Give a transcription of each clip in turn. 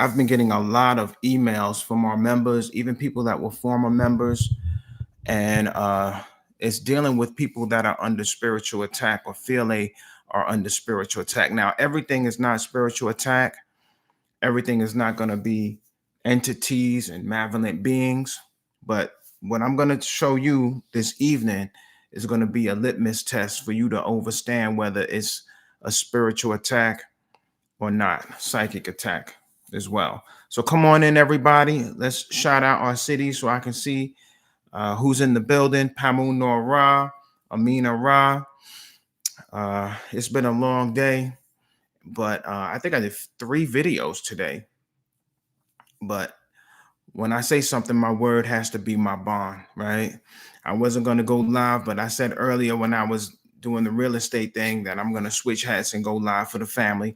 I've been getting a lot of emails from our members, even people that were former members, and it's dealing with people that are under spiritual attack or feel they are under spiritual attack. Now, everything is not spiritual attack. Everything is not going to be entities and malevolent beings. But what I'm going to show you this evening is going to be a litmus test for you to understand whether it's a spiritual attack or not, psychic attack as well. So come on in, everybody. Let's shout out our city so I can see who's in the building. Pamu Nor Ra, Amina Ra. It's been a long day, but I think I did 3 videos today. But when I say something, my word has to be my bond, right? I wasn't going to go live, but I said earlier when I was doing the real estate thing that I'm going to switch hats and go live for the family.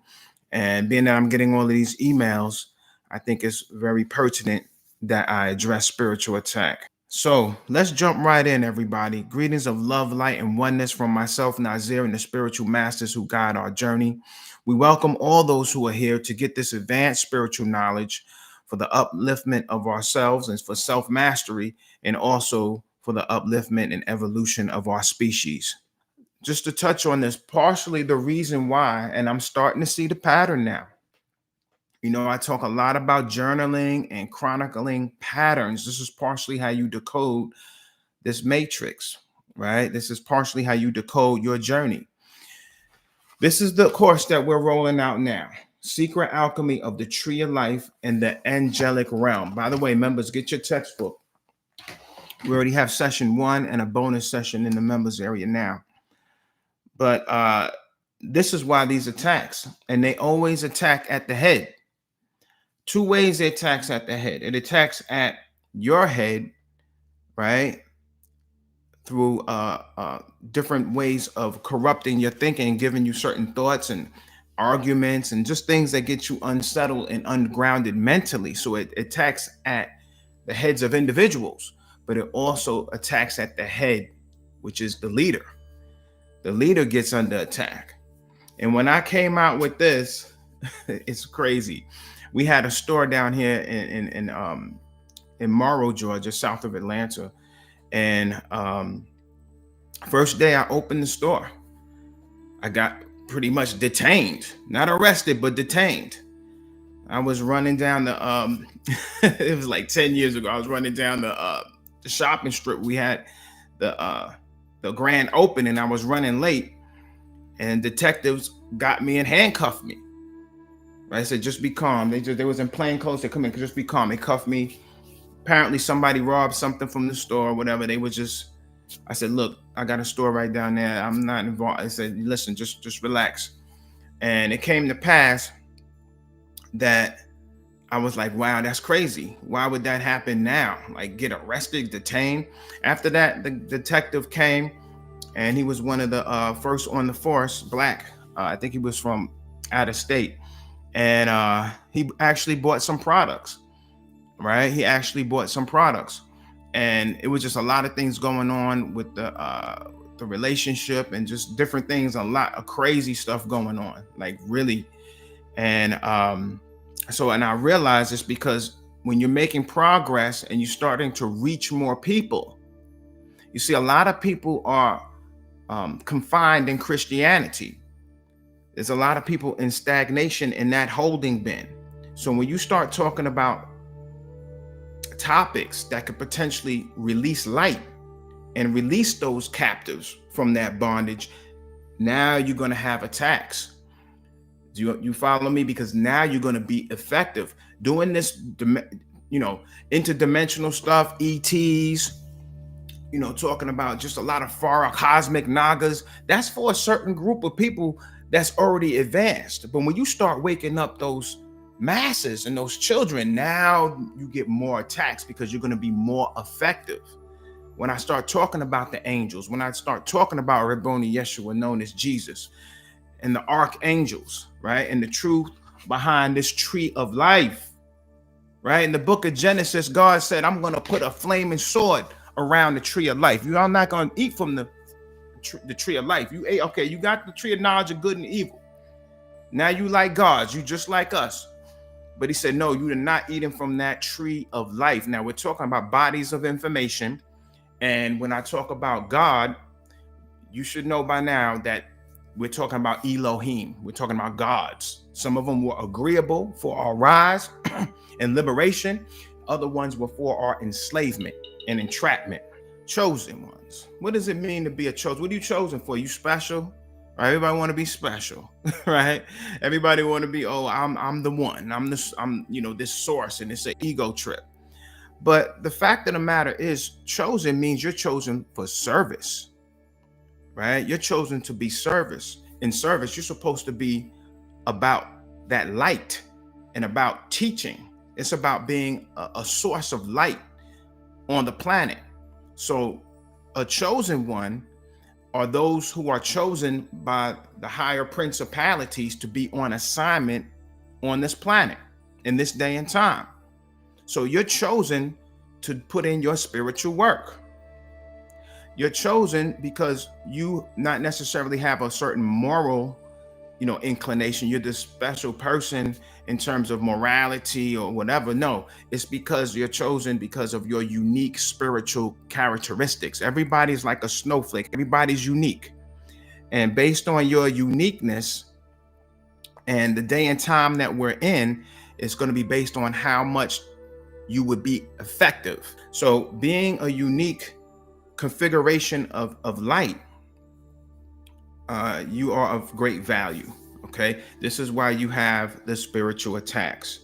And being that I'm getting all of these emails, I think it's very pertinent that I address spiritual attack. So let's jump right in, everybody. Greetings of love, light, and oneness from myself, Nazir, and the spiritual masters who guide our journey. We welcome all those who are here to get this advanced spiritual knowledge for the upliftment of ourselves and for self-mastery, and also for the upliftment and evolution of our species. Just to touch on this, partially the reason why, and I'm starting to see the pattern now. You know, I talk a lot about journaling and chronicling patterns. This is partially how you decode this matrix, right? This is partially how you decode your journey. This is the course that we're rolling out now. Secret Alchemy of the Tree of Life and the Angelic Realm. By the way, members, get your textbook. We already have session 1 and a bonus session in the members area now. But this is why these attacks, and they always attack at the head. 2 ways it attacks at the head. It attacks at your head, right? Through different ways of corrupting your thinking, giving you certain thoughts and arguments and just things that get you unsettled and ungrounded mentally. So it attacks at the heads of individuals, but it also attacks at the head, which is the leader. The leader gets under attack. And when I came out with this, it's crazy. We had a store down here in Morrow, Georgia, south of Atlanta. And first day I opened the store, I got pretty much detained, not arrested, but detained. I was running down the, it was like 10 years ago. I was running down the shopping strip. We had the grand opening. I was running late, and detectives got me and handcuffed me. Right? I said, just be calm. They was in plain clothes. They come in, just be calm. They cuffed me. Apparently somebody robbed something from the store or whatever. They was just, I said, look, I got a store right down there. I'm not involved. I said, listen, just relax. And it came to pass that I was like, wow, that's crazy. Why would that happen now? Like, get arrested, detained. After that, the detective came, and he was one of the first on the force, black. I think he was from out of state. And he actually bought some products, right? He actually bought some products. And it was just a lot of things going on with the relationship and just different things, a lot of crazy stuff going on, like really. And so I realized it's because when you're making progress and you're starting to reach more people, you see a lot of people are confined in Christianity. There's a lot of people in stagnation in that holding bin. So when you start talking about topics that could potentially release light and release those captives from that bondage, now you're going to have attacks. You follow me? Because now you're going to be effective doing this, interdimensional stuff, ETs, talking about just a lot of far cosmic nagas. That's for a certain group of people that's already advanced. But when you start waking up those masses and those children, now you get more attacks because you're going to be more effective. When I start talking about the angels, when I start talking about Rabboni Yeshua, known as Jesus, and the archangels, right, and the truth behind this tree of life, right? In the book of Genesis, God said, I'm going to put a flaming sword around the tree of life. You're not going to eat from the tree of life. You ate, okay, you got the tree of knowledge of good and evil. Now you like gods, you just like us. But he said, no, you are not eating from that tree of life. Now we're talking about bodies of information. And when I talk about God, you should know by now that we're talking about Elohim. We're talking about gods. Some of them were agreeable for our rise and liberation. Other ones were for our enslavement and entrapment. Chosen ones. What does it mean to be a chosen? What are you chosen for? You special? Right? Everybody want to be special, right? Everybody want to be, oh, I'm the one. I'm this source, and it's an ego trip. But the fact of the matter is, chosen means you're chosen for service, right? You're chosen to be service. In service, you're supposed to be about that light and about teaching. It's about being a source of light on the planet. So a chosen one are those who are chosen by the higher principalities to be on assignment on this planet in this day and time. So you're chosen to put in your spiritual work. You're chosen because you not necessarily have a certain moral, inclination. You're this special person in terms of morality or whatever. No, it's because you're chosen because of your unique spiritual characteristics. Everybody's like a snowflake. Everybody's unique. And based on your uniqueness and the day and time that we're in, it's going to be based on how much you would be effective. So being a unique configuration of light, you are of great value. Okay, this is why you have the spiritual attacks.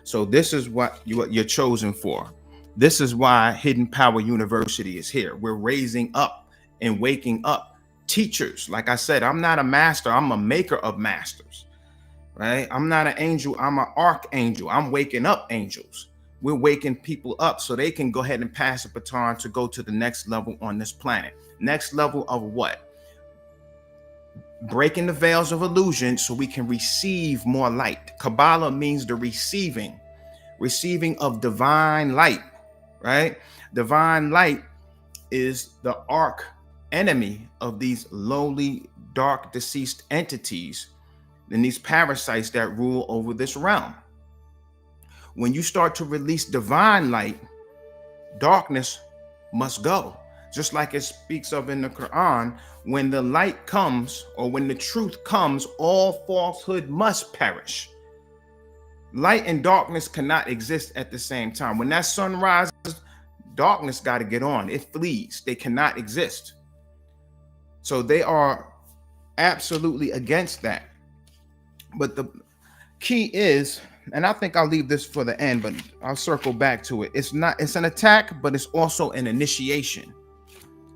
So this is what you're chosen for. This is why Hidden Power University is here. We're raising up and waking up teachers. Like I said, I'm not a master, I'm a maker of masters, right? I'm not an angel, I'm an archangel. I'm waking up angels. We're waking people up so they can go ahead and pass the baton to go to the next level on this planet. Next level of what? Breaking the veils of illusion so we can receive more light. Kabbalah means the receiving of divine light, right? Divine light is the arch enemy of these lowly, dark, deceased entities and these parasites that rule over this realm. When you start to release divine light, darkness must go. Just like it speaks of in the Quran, when the light comes or when the truth comes, all falsehood must perish. Light and darkness cannot exist at the same time. When that sun rises, darkness got to get on. It flees. They cannot exist. So they are absolutely against that. But the key is, and I think I'll leave this for the end, but I'll circle back to it. It's an attack, but it's also an initiation.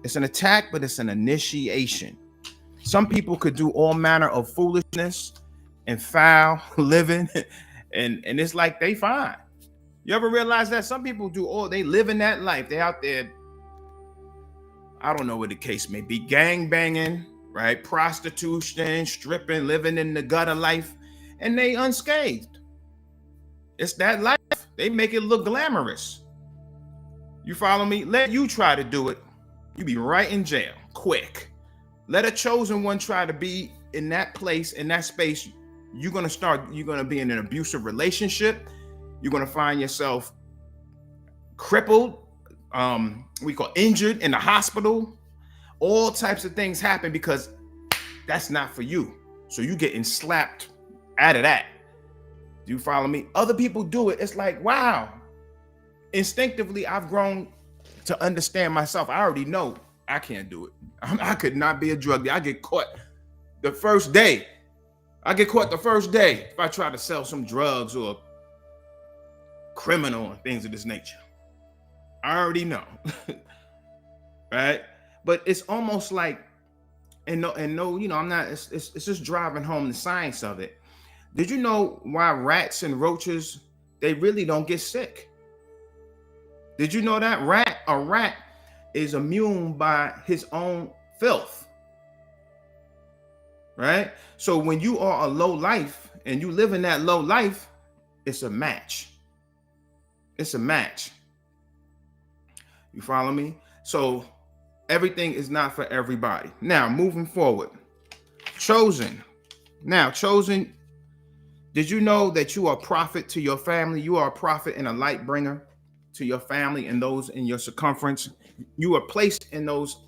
It's an attack, but it's an initiation. Some people could do all manner of foolishness and foul living, and it's like they fine. You ever realize that some people they live in that life? They out there, I don't know what the case may be, gang banging, right? Prostitution, stripping, living in the gutter life, and they unscathed. It's that life. They make it look glamorous. You follow me? Let you try to do it. You be right in jail, quick. Let a chosen one try to be in that place, in that space. You're going to be in an abusive relationship. You're going to find yourself crippled, we call injured in the hospital. All types of things happen because that's not for you. So you getting slapped out of that. Do you follow me? Other people do it. It's like, wow. Instinctively, I've grown to understand myself. I already know I can't do it. I could not be a drug dealer. I get caught the first day. If I try to sell some drugs or criminal and things of this nature. I already know. Right? But it's almost like, I'm not, it's just driving home the science of it. Did you know why rats and roaches, they really don't get sick? Did you know that a rat is immune by his own filth? Right? So when you are a low life and you live in that low life, it's a match. It's a match. You follow me? So everything is not for everybody. Now, moving forward. Chosen. Now, chosen, Did you know that you are a prophet to your family? You are a prophet and a light bringer to your family and those in your circumference. You are placed in those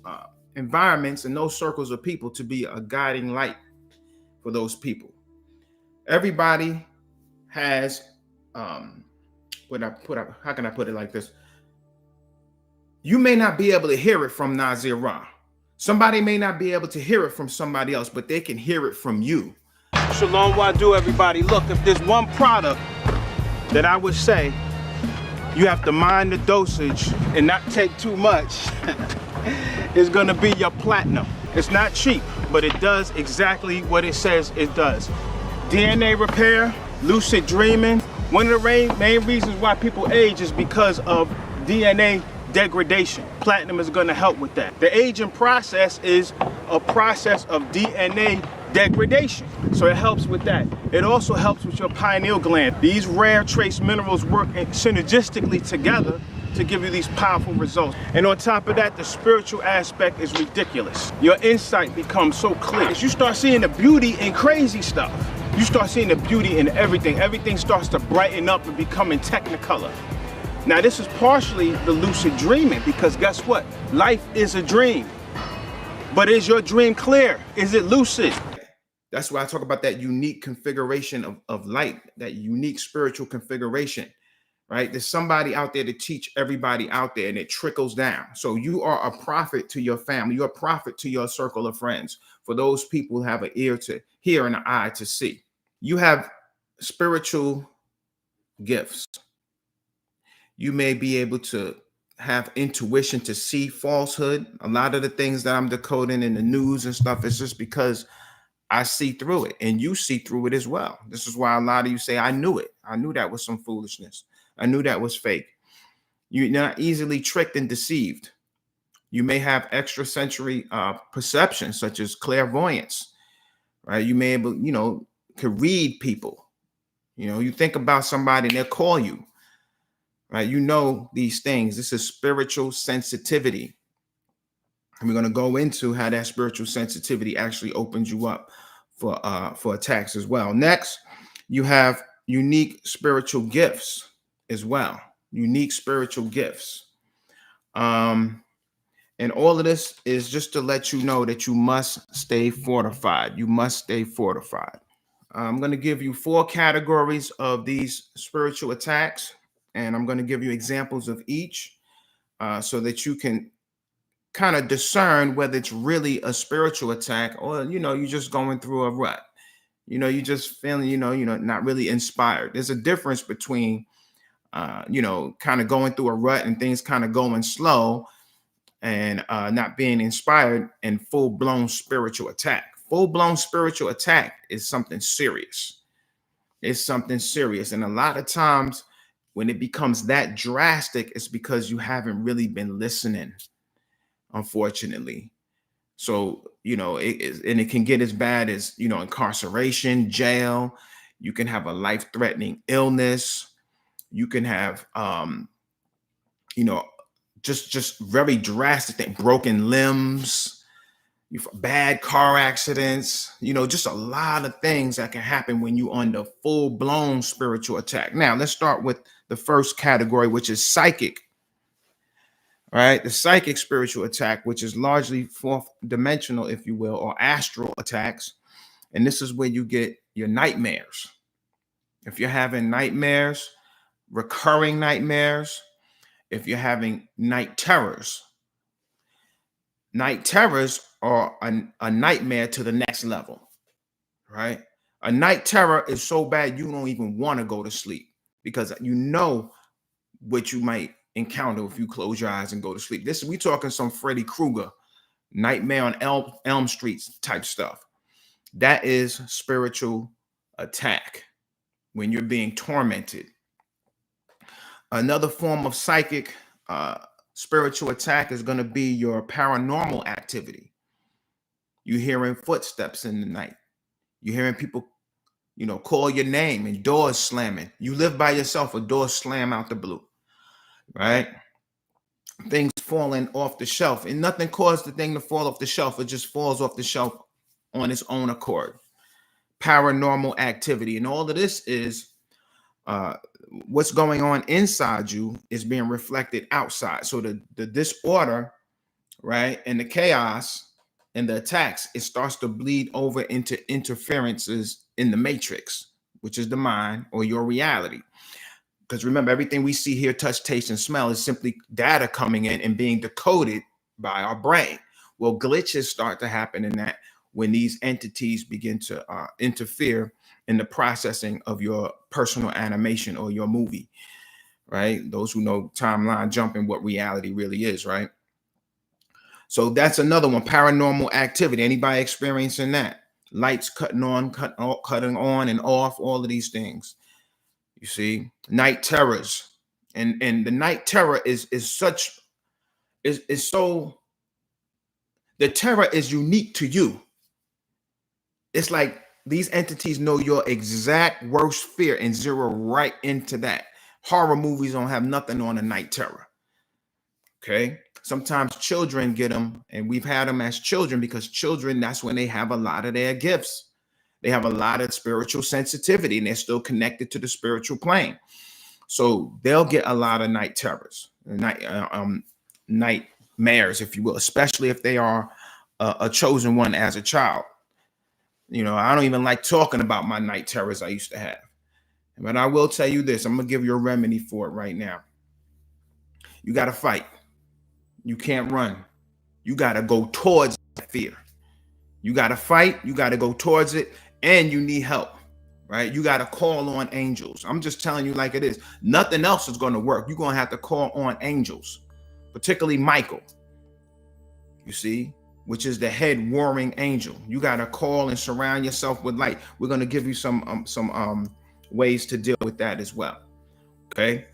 environments and those circles of people to be a guiding light for those people. Everybody has, how can I put it like this? You may not be able to hear it from Nazir Ra. Somebody may not be able to hear it from somebody else, but they can hear it from you. Shalom Wadu, everybody. Look, if there's one product that I would say you have to mind the dosage and not take too much, it's gonna be your platinum. It's not cheap, but it does exactly what it says it does. DNA repair, lucid dreaming. One of the main reasons why people age is because of DNA degradation. Platinum is going to help with that. The aging process is a process of DNA degradation, so it helps with that. It also helps with your pineal gland. These rare trace minerals work synergistically together to give you these powerful results. And on top of that, the spiritual aspect is ridiculous. Your insight becomes so clear. As you start seeing the beauty in crazy stuff, you start seeing the beauty in everything. Everything starts to brighten up and become in technicolor. Now, this is partially the lucid dreaming, because guess what? Life is a dream. But is your dream clear? Is it lucid? That's why I talk about that unique configuration of light, that unique spiritual configuration, right? There's somebody out there to teach everybody out there, and it trickles down. So you are a prophet to your family. You're a prophet to your circle of friends. For those people who have an ear to hear and an eye to see. You have spiritual gifts. You may be able to have intuition to see falsehood. A lot of the things that I'm decoding in the news and stuff is just because I see through it, and you see through it as well. This is why a lot of you say, I knew it. I knew that was some foolishness. I knew that was fake. You're not easily tricked and deceived. You may have extrasensory perceptions, such as clairvoyance, right? You may be able, to read people. You think about somebody and they'll call you. Right? These things. This is spiritual sensitivity. And we're going to go into how that spiritual sensitivity actually opens you up for attacks as well. Next, you have unique spiritual gifts as well. Unique spiritual gifts. And all of this is just to let you know that you must stay fortified. You must stay fortified. I'm going to give you 4 categories of these spiritual attacks. And I'm going to give you examples of each so that you can kind of discern whether it's really a spiritual attack or, you're just going through a rut. You're just feeling, not really inspired. There's a difference between, kind of going through a rut and things kind of going slow and not being inspired, and full-blown spiritual attack. Full-blown spiritual attack is something serious. It's something serious. And a lot of times, when it becomes that drastic, it's because you haven't really been listening, unfortunately. So, it can get as bad as, incarceration, jail. You can have a life-threatening illness. You can have, just very drastic thing, broken limbs, bad car accidents, just a lot of things that can happen when you're under full-blown spiritual attack. Now, let's start with the first category, which is psychic. All right, the psychic spiritual attack, which is largely fourth dimensional, if you will, or astral attacks. And this is where you get your nightmares. If you're having nightmares, recurring nightmares, if you're having night terrors are a nightmare to the next level, right? A night terror is so bad you don't even want to go to sleep, because what you might encounter if you close your eyes and go to sleep. We talking some Freddy Krueger, Nightmare on Elm Street type stuff. That is spiritual attack when you're being tormented. Another form of psychic spiritual attack is going to be your paranormal activity. You're hearing footsteps in the night. You're hearing people, call your name and doors slamming. You live by yourself, a door slam out the blue, right? Things falling off the shelf, and nothing caused the thing to fall off the shelf. It just falls off the shelf on its own accord. paranormal activity. And all of this is what's going on inside you is being reflected outside. So the disorder, right, and the chaos and the attacks, it starts to bleed over into interferences in the matrix, which is the mind or your reality. Because remember, everything we see, hear, touch, taste, and smell is simply data coming in and being decoded by our brain. Well, glitches start to happen in that when these entities begin to interfere in the processing of your personal animation or your movie, right? Those who know timeline jumping, what reality really is, right? So that's another one, paranormal activity. Anybody experiencing that? Lights cutting on, cutting on and off, all of these things. You see, night terrors. And the night terror is so, the terror is unique to you. It's like these entities know your exact worst fear and zero right into that. Horror movies don't have nothing on the night terror. Okay. Sometimes children get them, and we've had them as children because children, that's when they have a lot of their gifts. They have a lot of spiritual sensitivity and they're still connected to the spiritual plane. So they'll get a lot of night terrors, nightmares, if you will, especially if they are a chosen one as a child. You know, I don't even like talking about my night terrors I used to have. But I will tell you this, I'm going to give you a remedy for it right now. You got to fight. You can't run. You got to go towards that fear. You got to fight. You got to go towards it. And you need help, right? You got to call on angels. I'm just telling you like it is. Nothing else is going to work. You're going to have to call on angels, particularly Michael, you see, which is the head warring angel. You got to call and surround yourself with light. We're going to give you some ways to deal with that as well. Okay.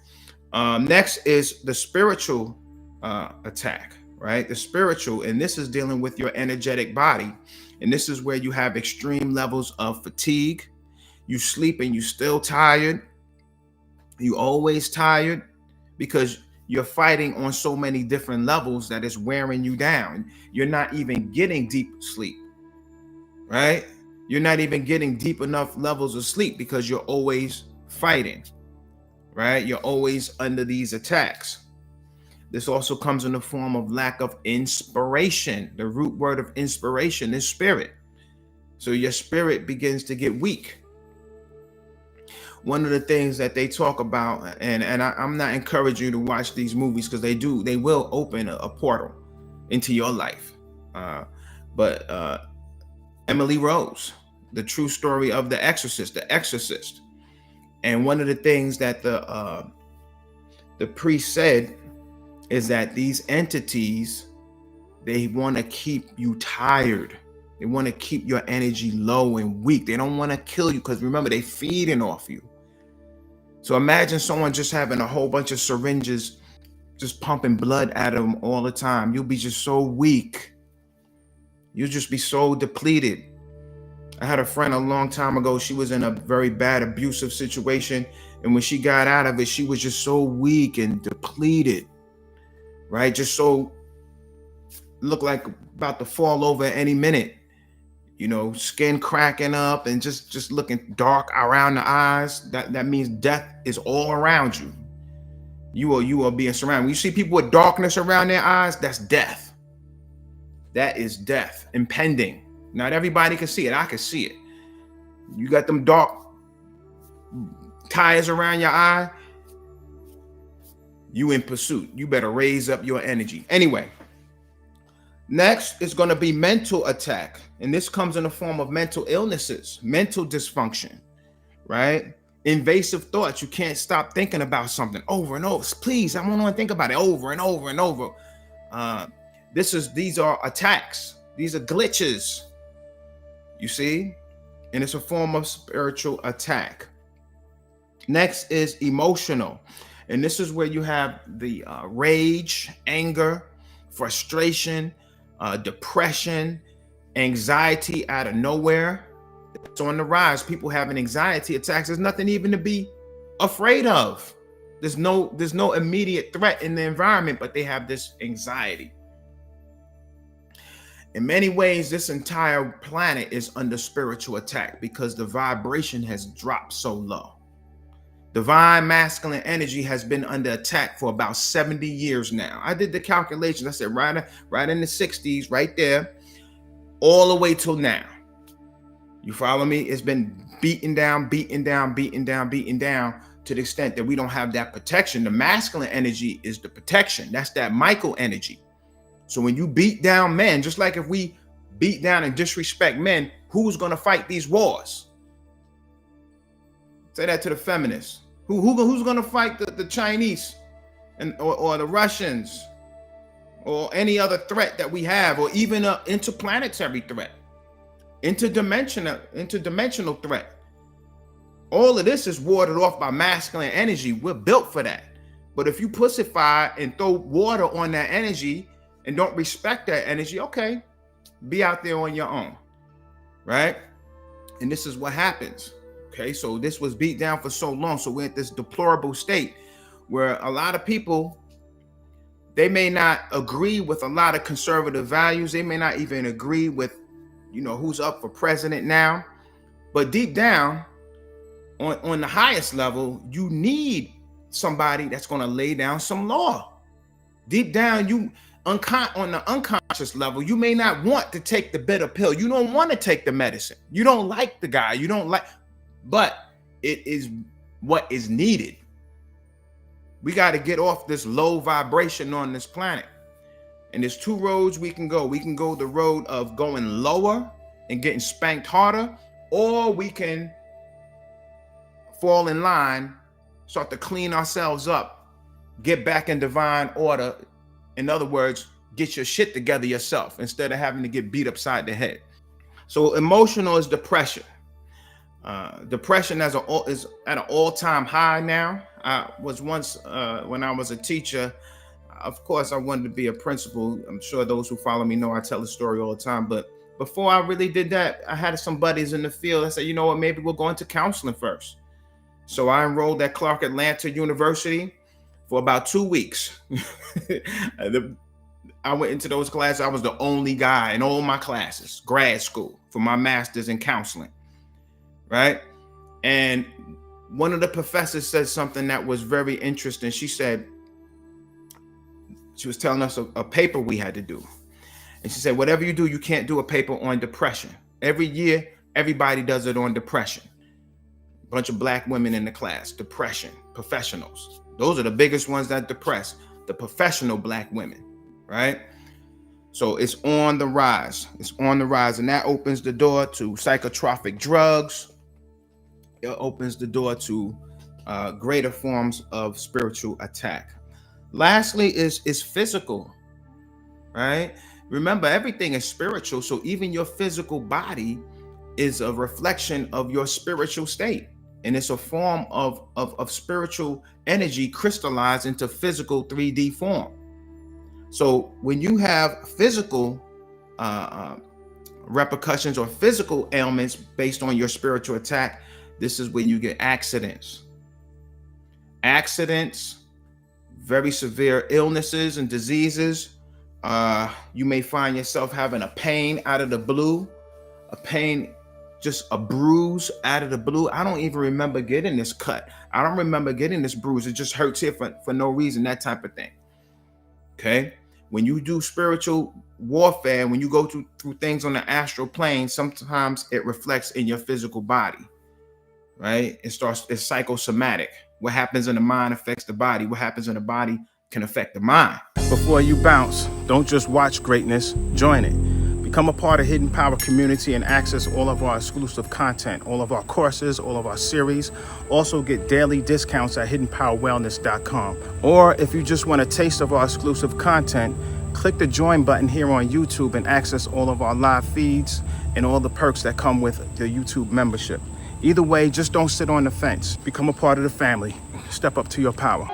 Next is the spiritual attack, right? The spiritual, and this is dealing with your energetic body. And this is where you have extreme levels of fatigue. You sleep and you still tired. You always tired because you're fighting on so many different levels that it's wearing you down. You're not even getting deep sleep, right? You're not even getting deep enough levels of sleep because you're always fighting, right? You're always under these attacks. This also comes in the form of lack of inspiration. The root word of inspiration is spirit. So your spirit begins to get weak. One of the things that they talk about, and I'm not encouraging you to watch these movies because they will open a portal into your life. But Emily Rose, the true story of the exorcist. And one of the things that the priest said is that these entities, they want to keep you tired. They want to keep your energy low and weak. They don't want to kill you because remember, they feeding off you. So imagine someone just having a whole bunch of syringes, just pumping blood at them all the time. You'll be just so weak. You'll just be so depleted. I had a friend a long time ago. She was in a very bad abusive situation. And when she got out of it, she was just so weak and depleted. Right? Just so looked like about to fall over at any minute. You know, skin cracking up and just looking dark around the eyes. That means death is all around you. You are being surrounded. When you see people with darkness around their eyes, that's death. That is death impending. Not everybody can see it. I can see it. You got them dark tires around your eye. You in pursuit. You better raise up your energy. Anyway, next is going to be mental attack. And this comes in the form of mental illnesses, mental dysfunction, right? Invasive thoughts. You can't stop thinking about something over and over. Please, I want to think about it over and over and over. These are attacks. These are glitches. You see? And it's a form of spiritual attack. Next is emotional. And this is where you have the rage, anger, frustration, depression, anxiety out of nowhere. It's on the rise. People having anxiety attacks. There's nothing even to be afraid of. There's no immediate threat in the environment, but they have this anxiety. In many ways, this entire planet is under spiritual attack because the vibration has dropped so low. Divine masculine energy has been under attack for about 70 years now. I did the calculations. I said right in the 60s, right there, all the way till now. You follow me? It's been beaten down, beaten down, beaten down, beaten down to the extent that we don't have that protection. The masculine energy is the protection. That's that Michael energy. So when you beat down men, just like if we beat down and disrespect men, who's going to fight these wars? Say that to the feminists. Who's going to fight the Chinese or the Russians or any other threat that we have, or even an interplanetary threat, interdimensional threat? All of this is warded off by masculine energy. We're built for that. But if you pussify and throw water on that energy and don't respect that energy, okay, be out there on your own, right? And this is what happens. Okay, so this was beat down for so long. So we're at this deplorable state where a lot of people, they may not agree with a lot of conservative values. They may not even agree with, who's up for president now. But deep down, on the highest level, you need somebody that's going to lay down some law. Deep down, on the unconscious level, you may not want to take the bitter pill. You don't want to take the medicine. You don't like the guy. But it is what is needed. We got to get off this low vibration on this planet. And there's two roads we can go. We can go the road of going lower and getting spanked harder, or we can fall in line, start to clean ourselves up, get back in divine order. In other words, get your shit together yourself instead of having to get beat upside the head. So emotional is depression. Depression is at an all-time high now. I was once, when I was a teacher, of course, I wanted to be a principal. I'm sure those who follow me know I tell the story all the time. But before I really did that, I had some buddies in the field. I said, you know what, maybe we'll go into counseling first. So I enrolled at Clark Atlanta University for about 2 weeks. I went into those classes. I was the only guy in all my classes, grad school, for my master's in counseling. Right? And one of the professors said something that was very interesting. She was telling us a paper we had to do. And she said, whatever you do, you can't do a paper on depression. Every year, everybody does it on depression. A bunch of black women in the class, depression, professionals. Those are the biggest ones that depress, the professional black women, right? So it's on the rise. It's on the rise. And that opens the door to psychotropic drugs. It opens the door to greater forms of spiritual attack. Lastly is physical, right? Remember, everything is spiritual. So even your physical body is a reflection of your spiritual state. And it's a form of spiritual energy crystallized into physical 3D form. So when you have physical repercussions or physical ailments based on your spiritual attack, this is when you get accidents. Very severe illnesses and diseases. You may find yourself having a pain out of the blue, just a bruise out of the blue. I don't even remember getting this cut. I don't remember getting this bruise. It just hurts here for no reason, that type of thing. Okay? When you do spiritual warfare, when you go through things on the astral plane, sometimes it reflects in your physical body. Right? It's psychosomatic. What happens in the mind affects the body. What happens in the body can affect the mind. Before you bounce, don't just watch greatness, join it. Become a part of Hidden Power community and access all of our exclusive content, all of our courses, all of our series. Also get daily discounts at hiddenpowerwellness.com. Or if you just want a taste of our exclusive content, click the join button here on YouTube and access all of our live feeds and all the perks that come with the YouTube membership. Either way, just don't sit on the fence. Become a part of the family. Step up to your power.